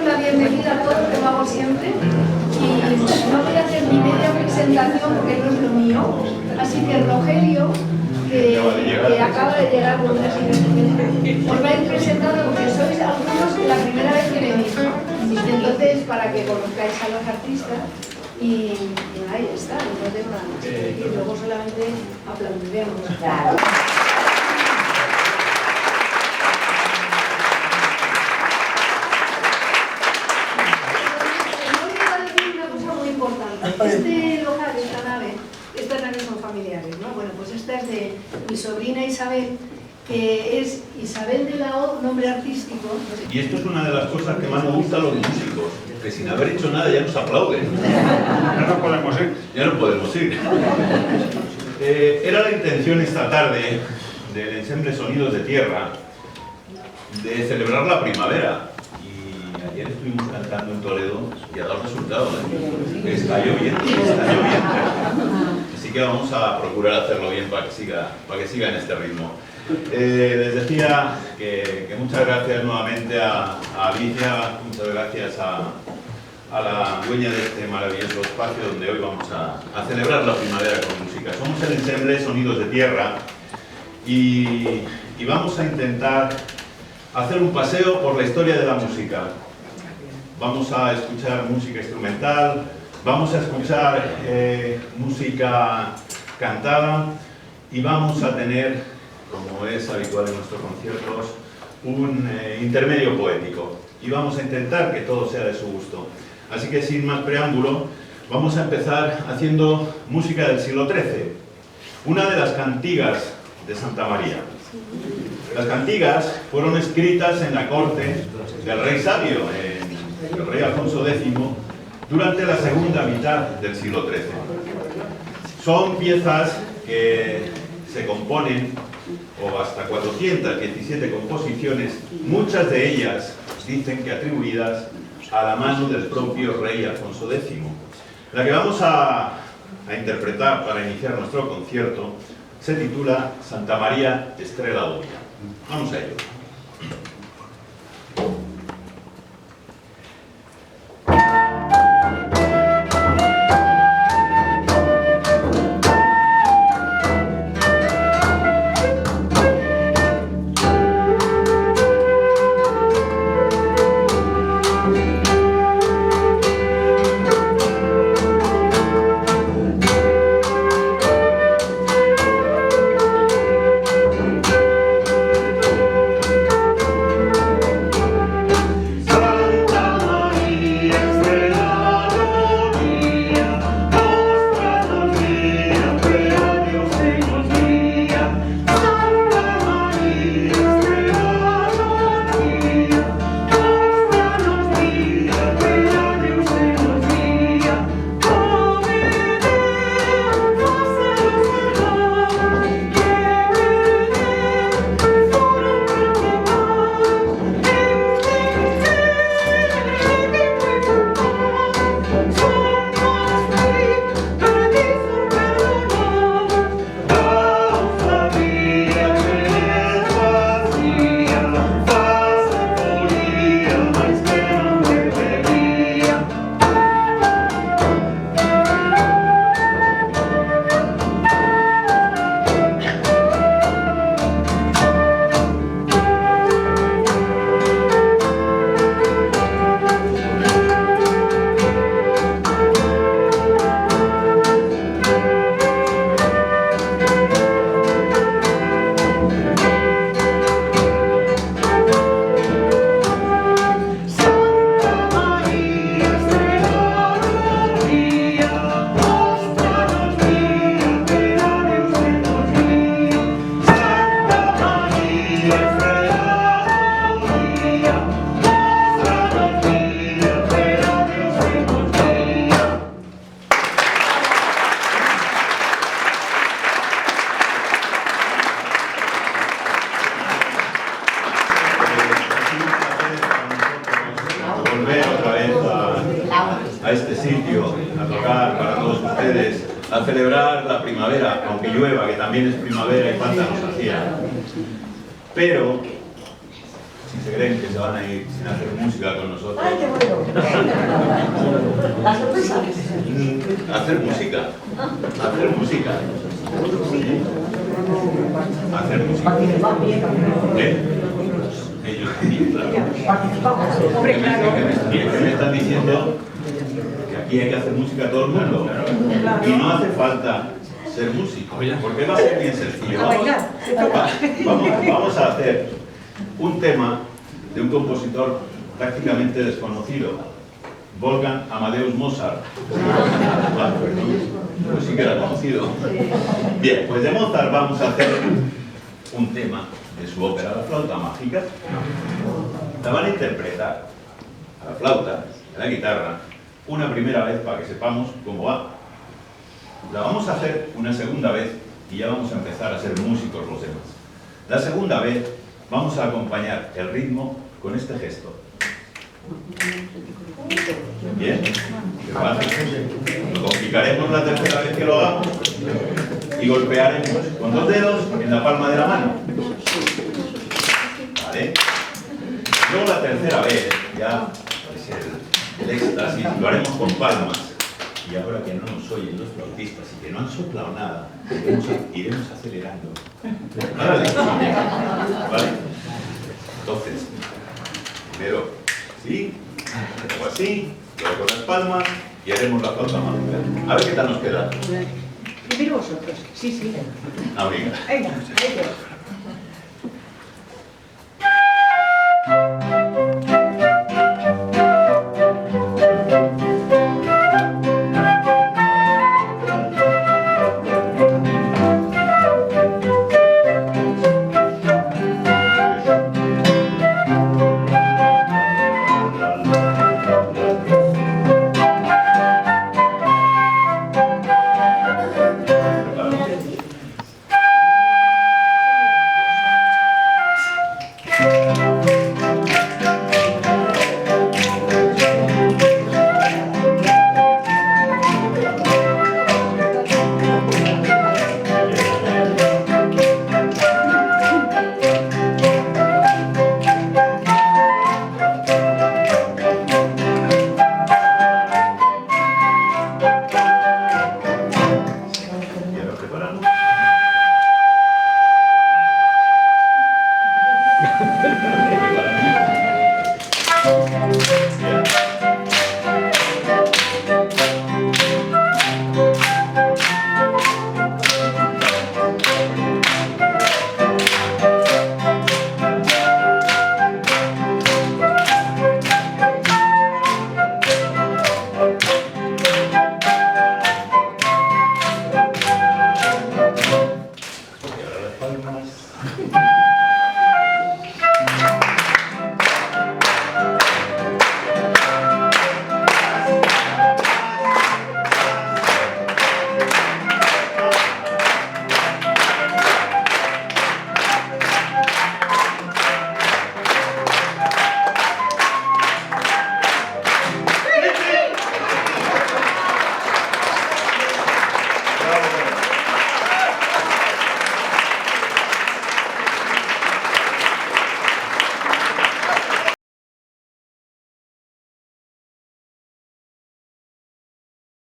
la bienvenida a todos, como hago siempre, y no voy a hacer ni media presentación porque no es lo mío, así que Rogelio, que acaba de llegar con una siguiente, os va a ir presentando porque sois algunos la primera vez que venís, entonces para que conozcáis a los artistas y ahí está, no tengo nada más que decir, luego solamente aplaudiremos. Claro. Este local, estas naves son familiares, ¿no? Bueno, pues esta es de mi sobrina Isabel, que es Isabel de la O, nombre artístico. Y esto es una de las cosas que más nos gusta a los músicos, que sin haber hecho nada ya nos aplauden. Ya no podemos ir. Ya no podemos ir. Era la intención esta tarde del ensemble Sonidos de Tierra de celebrar la primavera. Ayer estuvimos cantando en Toledo y ha dado resultado, ¿eh? Está lloviendo, está lloviendo. Así que vamos a procurar hacerlo bien para que siga en este ritmo. Les decía que muchas gracias nuevamente a Alicia, muchas gracias a la dueña de este maravilloso espacio donde hoy vamos a celebrar la primavera con música. Somos el ensemble Sonidos de Tierra y vamos a intentar hacer un paseo por la historia de la música. Vamos a escuchar música instrumental, vamos a escuchar música cantada y vamos a tener, como es habitual en nuestros conciertos, un intermedio poético. Y vamos a intentar que todo sea de su gusto. Así que sin más preámbulo, vamos a empezar haciendo música del siglo XIII. Una de las cantigas de Santa María. Las cantigas fueron escritas en la corte del rey Sabio, el rey Alfonso X, durante la segunda mitad del siglo XIII. Son piezas que se componen, o hasta 417 composiciones, muchas de ellas dicen que atribuidas a la mano del propio rey Alfonso X. La que vamos a interpretar para iniciar nuestro concierto se titula Santa María Estrela Obvia. Vamos a ello. a este sitio, a tocar para todos ustedes, a celebrar la primavera, aunque llueva, que también es primavera y falta nos hacía. Pero, si se creen que se van a ir sin hacer música con nosotros. ¡Ay, qué bueno! ¿La sorpresa? Hacer música. Hacer música. Sí. Hacer música. Participamos bien. Ellos también, claro. Participamos. Hombre, claro. ¿Qué me están diciendo? Que aquí hay que hacer música todo el mundo. Y no hace falta ser músico, porque va a ser bien sencillo. Vamos a hacer un tema de un compositor prácticamente desconocido, Wolfgang Amadeus Mozart. Pues sí que era conocido. Bien, pues de Mozart vamos a hacer un tema de su ópera La flauta mágica. La van a interpretar a la flauta, a la guitarra, una primera vez para que sepamos cómo va. La vamos a hacer una segunda vez y ya vamos a empezar a ser músicos los demás. La segunda vez vamos a acompañar el ritmo con este gesto. Bien, lo complicaremos la tercera vez que lo hagamos y golpearemos con 2 dedos en la palma de la mano. ¿Vale? Luego la tercera vez ya es el éxtasis, lo haremos con palmas. Y ahora que no nos oyen los flautistas y que no han soplado nada, iremos acelerando. ¿Vale? Entonces, primero así, luego así, luego con las palmas y haremos la flauta mágica. A ver qué tal nos queda. Primero vosotros. Sí, sí. Ah, venga. Venga, ahí queda. Palmas.